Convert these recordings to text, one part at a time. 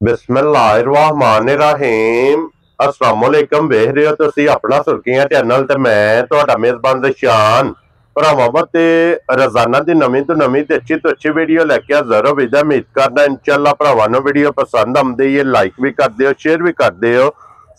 बिस्मिल्लाहिर्रहमानिर्रहीम अस्सलाम वालेकुम। वेख रहे हो तुसी अपना सुर्खियां चैनल ते मैं तुहाडा मेजबान दशान भरावां ते रोजाना दी नवीं तो नवीं ते अच्छी वीडियो लैके हाज़र हो। विदा उम्मीद करना इंशाअल्लाह भरावां नूं वीडियो पसंद आउंदी है, लाइक भी कर दिओ, शेयर भी कर दिओ।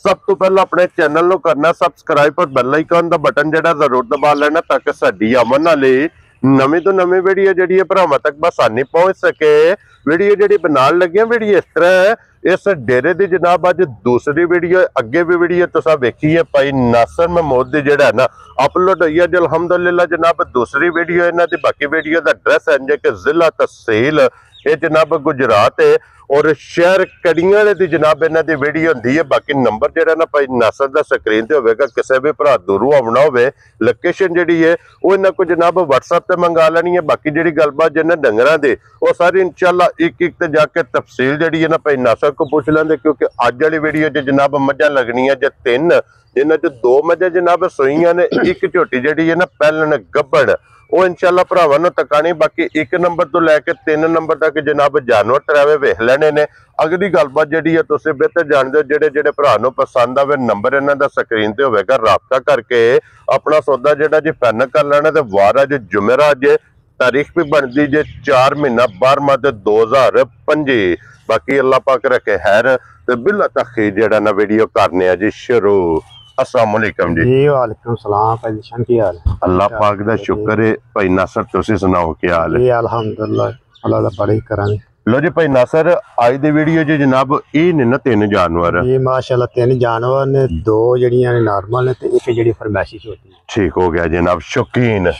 सब तो पहले अपने चैनल नूं करना सबसक्राइब और बेल आइकन दा बटन जेड़ा जरूर दबा लेना ताकि साडी अमन वाली नवीं तो नवीं वीडियो जी भरावां तक बसानी पहुंच सके। वीडियो जी बनाने लगे वीडियो इस तरह है, इस डेरे की जनाब अज दूसरी वीडियो अगे भी वीडियो तुसा वेखी है भाई नासर महमूद की जेड़ा है ना अपलोड हुई है अज अलहमदुलिल्लाह जनाब। दूसरी वीडियो इन्हां दी बाकी वीडियो का एड्रैस है जे कि जिला तहसील ये जनाब गुजरात है और शहर कड़ियां दी जनाब इन्हां दी वीडियो होंदी है। बाकी नंबर जेड़ा ना भाई नासर दा स्क्रीन ते होवेगा, किसी भी भरा दूरों आना होवे लोकेशन जिहड़ी है वो इन्हां को जनाब WhatsApp ते मंगा लेनी है। बाकी जिहड़ी गलबात जिन्हां डंगरां दी वो सारी इंशाअल्लाह एक एक ते जाके तफसील जिहड़ी है ना भाई नासर को पूछ लेंदे, क्योंकि अज वाली वीडियो च जनाब मझां लगनियां जे 3 जिन्हां च 2 मझां जनाब सोईयां ने, एक झोटी जिहड़ी है ना पैलन गब्बड़ वो इंशाअल्लाह भरावां नूं तकानी। बाकी 1 नंबर तो लैके 3 नंबर तक जनाब जानवर तरावे वेख लेने ने। अगली गलबात जिहड़ी है तुसीं बेहतर जानदे हो, जेड़े जेड़े भरा नूं पसंद आवे नंबर इन्हां दा स्क्रीन ते होवेगा, राबता करके अपना सौदा जेड़ा जी फाइनल कर लेना। ते वार अज जुमेरात जे, तारीख भी बनती जे 4 महीना 12 माह 2025। बाकी अल्लाह पाक रखे खैर ते बिला तखीर जेड़ा ना वीडियो करने आ जी शुरू। अस्सलाम वालेकुम जी। वालेकुम सलाम भाई जान, की हाल है? अल्लाह पाक दा शुक्र है। भाई नासर तुसी सुनाओ क्या हाल है? अल्हम्दुलिल्लाह अल्लाह दा बड़ी कराने। लो जी भाई नासर आज दी वीडियो जी जनाब ये ने ना 3 जानवर ये माशाल्लाह 3 जानवर ने, 2 जड़ियां नॉर्मल ने ते एक जड़ी फरमाइशी झोटी है। ठीक हो गया जनाब। शौकीन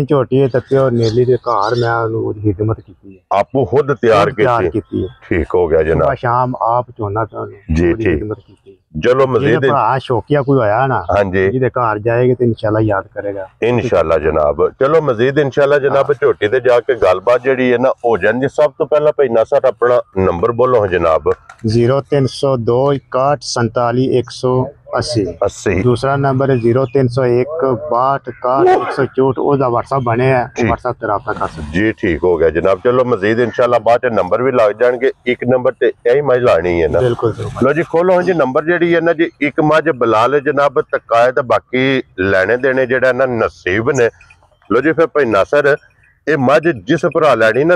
झोटी है ते प्योर नीली दे घर मैं उन्होंने खिदमत की है, आपको खुद तैयार की है। ठीक हो गया जनाब। शाम आप चोना तो जी ठीक खिदमत की। चलो मजीद शौकिया कोई आया ना, हाँ जी जिहदे घर जाएगी तो इंशाल्लाह याद करेगा इंशाल्लाह जनाब। चलो मजीद इंशाल्लाह जनाब झोटी ते जाके गलबात जिहड़ी है ना हो जाएगी। सब तो पहला भाई नासर अपना नंबर बोलो जनाब। 0302 61 47 180। दूसरा नंबर है 0301 62 61 164। ओदा WhatsApp बने है, WhatsApp ते राब्ता कर सकते जी। ठीक हो गया जनाब। चलो मजीद इंशाल्लाह बाद नंबर भी लग जाएंगे। एक नंबर ते यही मझ लानी है ना। बिल्कुल। लो जी खोलो जी नंबर जिहड़ी है ना जी, एक मझ बलाल जनाब तकाए ते बाकी लेने देने जेड़ा ना नसीब ने। लो जी फिर भाई नासर ये मझ जिस भरा लैनी ना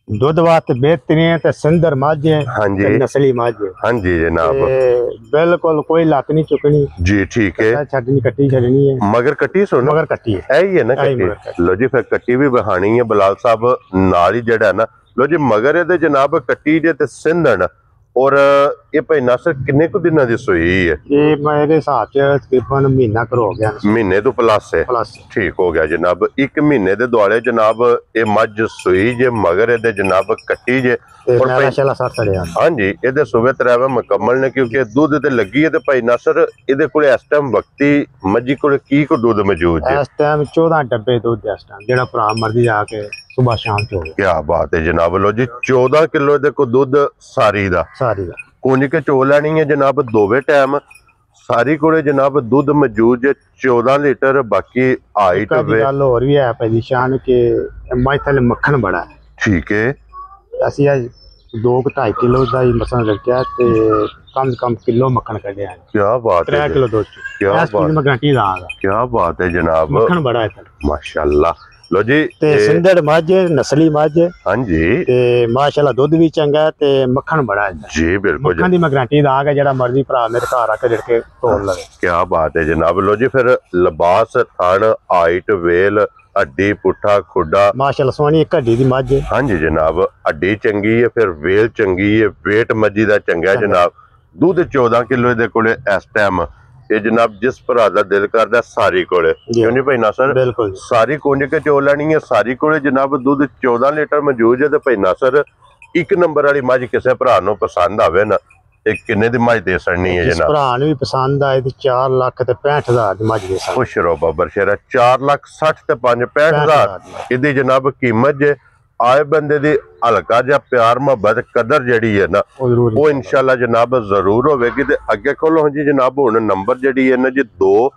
दूध वास्ते बेहतरीन ते सुंदर मझ है। हाँ जी नस्ली मझ है। हाँ जी जनाब। बिल्कुल कोई लत नहीं चुकनी जी ठीक है। छड़नी कट्टी छड़नी है, मगर कट्टी है। यही है ना कट्टी। लो जी फिर कट्टी भी बहानी है बलाल साहब नाल ही जेड़ा ना। लो जी मगर ये जनाब कट्टी जे ते सिंधन और ये भाई नासर किन्ने को दिनों की सोई है? ये मेरे हिसाब से तकरीबन महीना कर हो गया। महीने तो प्लस है। ठीक हो गया जनाब। 1 महीने दे दुआले जनाब ये मझ सोई जे मगर ये जनाब कट्टी जे और हाँ जी ये सुबह तरावे मुकम्मल ने, क्योंकि दूध ते लगी है। भाई नासर ये कोले इस टाइम वक्ती मझी कोले की को दूध मौजूद है? इस टाइम 14 डब्बे दूध इस टाइम जेड़ा भरा मर्जी जाके सुबह शाम चो। क्या बात है जनाब। लो जी 14 किलो दे को दूध सारी दा कुंज के चो लैनी है जनाब दोवे टाइम। सारी कोले जनाब दूध मौजूद है 14 लीटर। बाकी हाइट गल होर भी है भाई शान के मझ थले मक्खन बड़ा है। ठीक है। ਅਸੀਂ 2-2.5 किलो ਦਾ ਹੀ ਮਸਾਂ ਰੱਖਿਆ ਤੇ कम से कम किलो मक्खन कढ़िया है। क्या बात है। 3 किलो दूध। क्या बात है। गारंटी दांगा। क्या बात है जनाब। मक्खन बड़ा है माशाल्लाह। लो जी ते सिंधड़ मझ नस्ली मझ। हां जी ते माशाल्लाह दूध भी चंगा है ते मक्खन बड़ा है जी। बिल्कुल मक्खन दी मैं गारंटी दांगा, जेड़ा मर्जी भरा मेरे घर आके झड़के तोड़ लवे। क्या बात है जनाब। लो जी फिर लिबास थण हाइट वेल हड्डी पुट्ठा खुडा माशाल्लाह सोनी एक हड्डी दी मझ है। हाँ जी जनाब हड्डी चंगी है, फिर वेल चंगी है, वेट मझी दा चंगा है जनाब। दूध 14 किलो दे कोले इस टाइम ये जनाब जिस भरा दा दिल करदा सारी कोले क्यों नहीं भाई नासर। बिल्कुल सारी कुंज के चो लैनी है। सारी कोले जनाब दूध 14 लीटर मौजूद है। ते भाई नासर 1 नंबर वाली मझ किसी भरा नूं पसंद आवे ना किन्ने दी मझ दे सकनी है जनाब? भरा नूं भी पसंद आए ते 4,65,000 दी मझ दे सकनी। खुश रहो बाबर शेरा। 4,60,000 ते 5,65,000 इहदी जनाब कीमत जे। आए बंदे दी हल्का जा प्यार मोहब्बत कदर जड़ी है ना वो इंशाल्लाह जनाब जरूर होगी। ते अगे खोलो जी जनाब हुण नंबर जड़ी है ना जी 2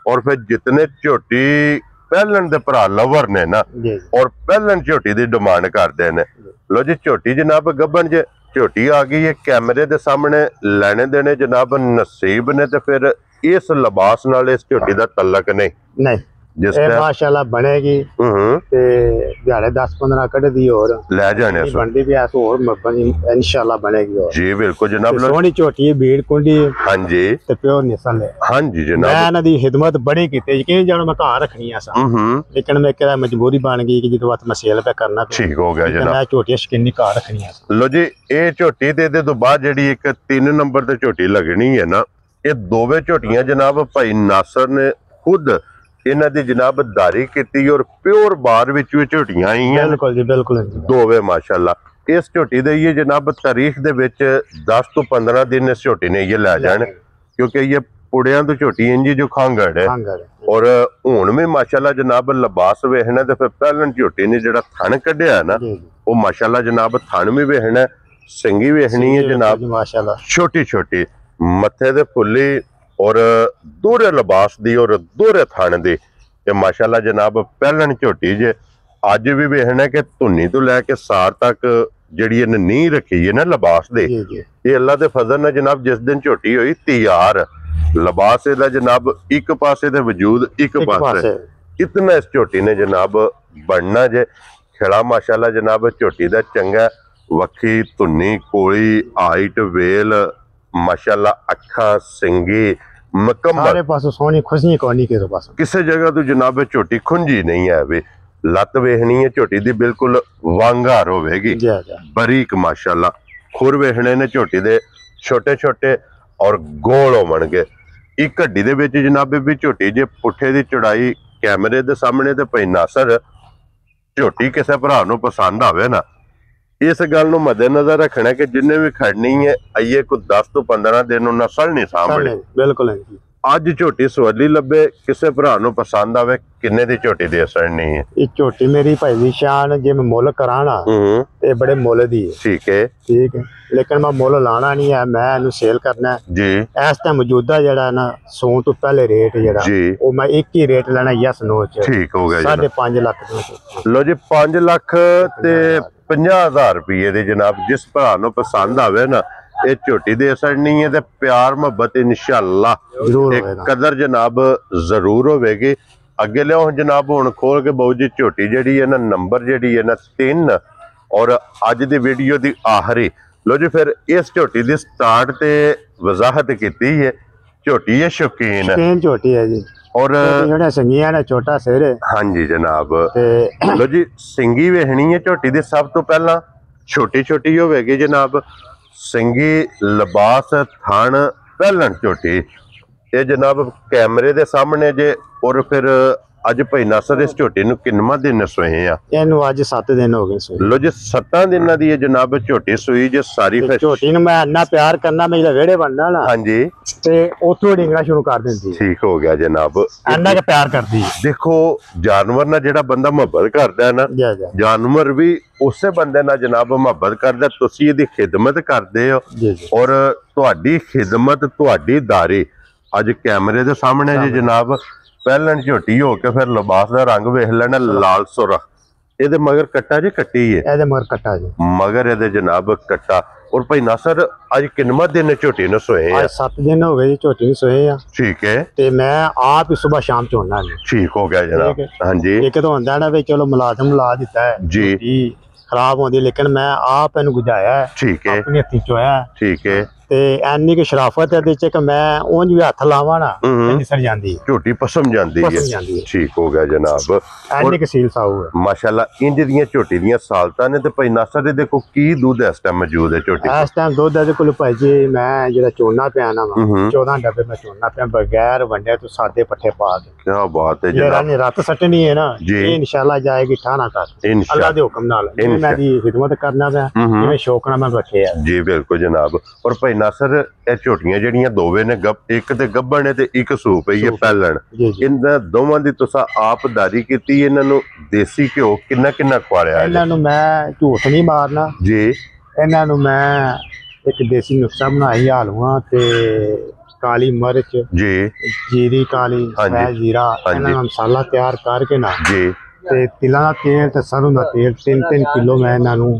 और फिर जितने झोटी पहलन दे भरा लवर ने ना और पहलन झोटी दी डिमांड करते हैं। लो जी झोटी जनाब गब्बन जे ਝੋਟੀ ਆ ਗਈ ਹੈ कैमरे ਦੇ ਸਾਹਮਣੇ ਲੈਣੇ ਦੇਣੇ ਜਨਾਬ ਨਸੀਬ ਨੇ ਤੇ ਫਿਰ ਇਸ ਲਿਬਾਸ ਨਾਲ ਇਸ ਝੋਟੀ ਦਾ ਤਲਕ ਨਹੀਂ जिस माशाल्लाह बनेगी ते दिहाड़े 10-15 कटदी और ले जाने बनदी भी ऐस और इंशाल्लाह बनेगी और जी बिल्कुल जनाब सोहनी झोटी भीड़ कुंडी हां जी ते प्योर नस्ल है हां जी जनाब मैं इना दी खिदमत बड़ी कीती यकीन जानो मैं घर रखनी है सा लेकिन मैं केदा मजबूरी बन गई कि जिस वक्त मैं सेल पे करना ठीक हो गया जनाब मैं झोटी शकीनी घर रखनी है लो जी ये झोटी दे तो बाद जेडी एक 3 नंबर ते झोटी लगनी है ना ये दोवे झोटियां जनाब भाई नासर ने खुद इन्हां दी जनाब दारी कीती और प्योर बार विच झोटियां आई हैं बिल्कुल जी बिल्कुल दोवे माशाल्लाह इस झोटी दे ये जनाब तारीख दे विच 10 तो 15 दिन इस झोटी ने ये ले जाने क्योंकि ये पुड़ियां तो झोटी इंजी जो खांगड़ है और हुण में माशाल्लाह जनाब लिबास वेखना ते फिर पहलन झोटी ने जेड़ा थन कढिया ना वो माशाल्लाह जनाब थन भी वेखना सिंगी वेखनी है जनाब माशाल्लाह छोटी छोटी मथे दे फुल्ली और दोहरे लिबास दी और दोहरे थाने दी ते माशाल्लाह जनाब पहलन झोटी जे अज भी वेखना कि धुनी तो लैके सार तक जिहड़ी इन्हें नींह रखी है ना लिबास दे ये अल्लाह दे फजल नाल जनाब जिस दिन झोटी होई तैयार लिबास इहदा जनाब एक पासे दे वजूद एक पासे इतना इस झोटी ने जनाब बनना जे खिला माशाल्लाह जनाब झोटी दा चंगा वक्खी धुनी कोली हाइट वेल माशाल्लाह अखा सिंगी मुकम्मल सारे पासों सोहनी खुशी कोनी के पास किसी जगह तो जनाब झोटी खुंजी नहीं है वे लत वेखनी है झोटी दी बिल्कुल वांगार होवेगी बारीक माशाल्लाह खुर वेखने ने झोटी दे छोटे छोटे और गोल होवणगे एक हड्डी दे विच जनाब भी झोटी जे पुठे दी चौड़ाई कैमरे दे सामने ते पई नासर झोटी किसी भरा नूं पसंद आवे ना इस गल नूं मद्देनजर रखना कि जिन्हें भी खड़नी है आइए को 10 तो 15 दिन नस्ल नहीं सामने बिल्कुल अज झोटी सवाली लभे किसी भरा नूं पसंद आवे किन्ने दी झोटी दी असर नहीं है ये झोटी मेरी भाई दी शान जे मैं मुल कराना ते बड़े मुल दी है ठीक है लेकिन मैं मुल लाना नहीं है मैं इनू सेल करना है जी इस टाइम मौजूदा जेड़ा ना सोन तो पहले रेट जेड़ा वो मैं एक ही रेट लेना यस नो च ठीक हो गया 5.5 लाख लो जी 5 लाख ते 50,000 रुपये दी जनाब जिस भरा नूं पसंद आवे ना ये झोटी दे असर नहीं है ते प्यार मोहब्बत इंशाअल्लाह एक कदर जनाब जरूर होवेगी अगे लियो जनाब हुण खोल के बहु जी झोटी जेड़ी है ना नंबर जेड़ी है ना 3 और अज दी वीडियो दी आखिरी लो जी फिर इस झोटी दी स्टार्ट ते वजाहत कीती है झोटी है शौकीन झोटी है जी और सिंगियां ने छोटा सिर है हाँ जी जनाब लो जी सिंगी वेखनी है झोटी दी सब तो पहला छोटी छोटी होवेगी जनाब सिंगी लिबास थान पहलन झोटी ये जनाब कैमरे दे सामने जे और फिर अज भाई नासर इस झोटी नूं किन्नवां दिन सोए आ इहनूं अज 7 दिन हो गए सोए लो जी 7 दिनां दी जनाब झोटी सोई जे सारी फिर झोटी नूं मैं इन्ना प्यार करना मैं जेड़ा वेड़े बनना ना हां जी ते ओथों डिंगना शुरू कर दिंदी ठीक हो गया जनाब इन्ना के प्यार करदी देखो जानवर ना जेड़ा बंदा मोहब्बत करदा है ना जानवर भी उसे बंदे ना जनाब मोहब्बत करदा तुसी इहदी खिदमत करदे हो और तुहाडी खिदमत तुहाडी दारी अज कैमरे दे सामने जी जनाब पहलन झोटी हो के फिर लिबास का रंग वेख लेना लाल सुरख ये मगर कट्टा जी कट्टी है मगर कट्टा जी मगर ये जनाब कट्टा और भाई नासर अज किन्नवां दिन झोटी ने सोए 7 दिन हो गए झोटी ने सोए आ ठीक है ते मैं आप ही सुबह शाम चोना ठीक हो गया जनाब हाँ जी एक तो होंदा ना भी चलो मुलाजम ला दिता है जी खराब होंदी लेकिन मैं आप इन्हू गुजाया है ठीक है अपने हत्थी चोया ठीक है ते एनी की शराफत है कि मैं उंज भी हथ लावा ना निसर जांदी झोटी पसम जांदी है ठीक हो गया जनाब एनी की सील साऊ है माशाल्लाह इंज दियां झोटी दियां सालतां ने ते भाई नासर दे देखो की दूध इस टाइम मौजूद है झोटी इस टाइम दूध दे कोल भाई जी मैं जेड़ा चोना पिया ना 14 डब्बे में चोना पिया बगैर वंडे तो सादे पट्ठे पा के क्या बात है जनाब ये रात सटनी है ना ये इंशाल्लाह जाएगी ठाना कर अल्लाह दे हुक्म नाल मैं दी खिदमत करना है मैं शौक नाल मैं रखे है जी बिल्कुल जनाब और भाई नासर ਇਹ ਝੋਟੀਆਂ ਜਿਹੜੀਆਂ ਦੋਵੇਂ ਨੇ ਇੱਕ ਤੇ ਗੱਭਣ ਹੈ ਤੇ ਇੱਕ ਸੂਪ ਹੈ ਇਹ ਪਹਿਲਣ ਇਹਨਾਂ ਦੋਵਾਂ ਦੀ ਤੁਸੀਂ ਆਪ ਦਾਰੀ ਕੀਤੀ ਇਹਨਾਂ ਨੂੰ ਦੇਸੀ ਘਿਓ ਕਿੰਨਾ ਕਿੰਨਾ ਖਵਾਇਆ ਇਹਨਾਂ ਨੂੰ ਮੈਂ ਝੂਠ ਨਹੀਂ ਮਾਰਨਾ ਜੀ ਇਹਨਾਂ ਨੂੰ ਮੈਂ ਇੱਕ ਦੇਸੀ ਨੁਸਖਾ ਬਣਾਈ ਆਲੂਆਂ ਤੇ ਕਾਲੀ ਮਿਰਚ ਜੀ ਜੀਰੀ ਕਾਲੀ ਸੈ ਜੀਰਾ ਇਹਨਾਂ ਦਾ ਮਸਾਲਾ ਤਿਆਰ ਕਰਕੇ ਨਾ ਜੀ ਤੇ ਤਿਲਾਂ ਦਾ ਤੇਲ ਤੇ ਸਰੋਂ ਦਾ ਤੇਲ 3-3 ਕਿਲੋ ਮੈਂ ਇਹਨਾਂ ਨੂੰ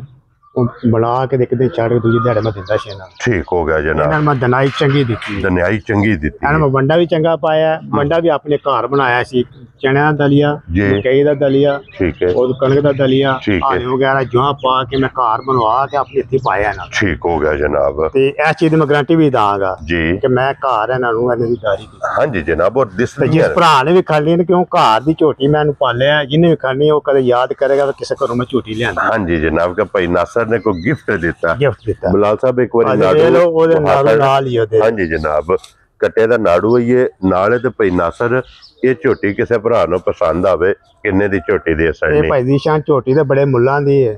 बना के देखते चाड़ के दूजी दिहाड़े मैं दिंदा छे ना। ठीक हो गया जनाब। इन्हां मैं दनाई चंगी दित्ती, दनाई चंगी दित्ती। इन्हां मैं वंडा भी चंगा पाया, वंडा भी अपने घर बनाया सी, चने दा दलिया, मकई दा दलिया, ठीक है, और कणक दा दलिया, ठीक है, आलू वगैरह जुआ पा के मैं घर बनवा के अपने हत्थी पाया ना। ठीक हो गया जनाब। ते इस चीज दी मैं गारंटी भी दांगा जी कि मैं घर इन्हां नूं इन्हां दी दारी दी। हां जी जनाब। और जिस भरा ने भी खानी ने क्यों घर दी झोटी मैनू पालिया, जिन्हें भी खानी वो कदे याद करेगा कि किसी घरों में झोटी लियांदी। हां जी जनाब का भाई नासर ने कोई गिफ्ट दिता। गिफ्ट दिता बिलाल साहब एक बार नाड़ू ओदे नाल ही ओदे। हां जी जनाब कट्टे दा नाड़ू है ये नाले ते भाई नासर ये झोटी किसी भरा नु पसंद आवे किन्ने दी झोटी दे सकनी। भाई दी शान झोटी ते बड़े मुल्लां दी है।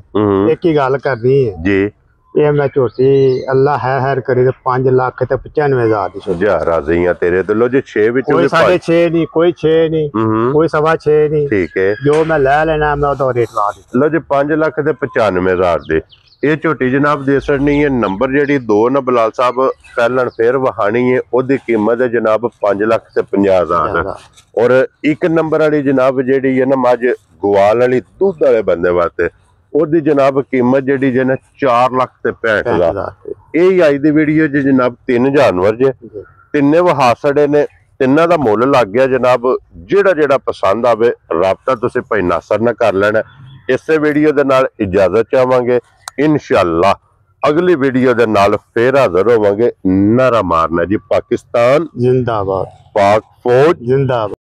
एक ही गल करनी है जी, ये मैं झोटी अल्लाह है करी ते 5 लाख ते 95,000 दी जा राजी हां तेरे तो लो जी 6 विच कोई 6.5 नहीं, कोई 6 नहीं, कोई 6.5 नहीं। ठीक है, जो मैं ले लेना मैं ओदा रेट ला दी। लो जी 5 लाख ते 95,000 दे ये झोटी जनाब दे सकनी है। नंबर जेडी 2 ना बिलाल साहब पहलन फिर वहानी है ओदी कीमत है जनाब 5 लाख ते 50,000। और एक नंबर वाली जनाब जेडी है ना मज गवाल वाली दूध वाले बंदे वास्ते ओदी जनाब कीमत जेडी जे ना 4 लाख ते 65,000। यही आई दी वीडियो जी जनाब 3 जानवर जे तिन्ने वहा छड़े ने, तिन्ना दा मुल लग गया जनाब। जेड़ा जेड़ा पसंद आवे राबता तुसीं भाई नासर नाल कर लेना। इसे वीडियो दे नाल इजाजत चाहांगे, इंशाअल्लाह अगली वीडियो दे नाल फिर हाजिर होवांगे। नारा मारना जी पाकिस्तान जिंदाबाद, पाक फौज जिंदाबाद।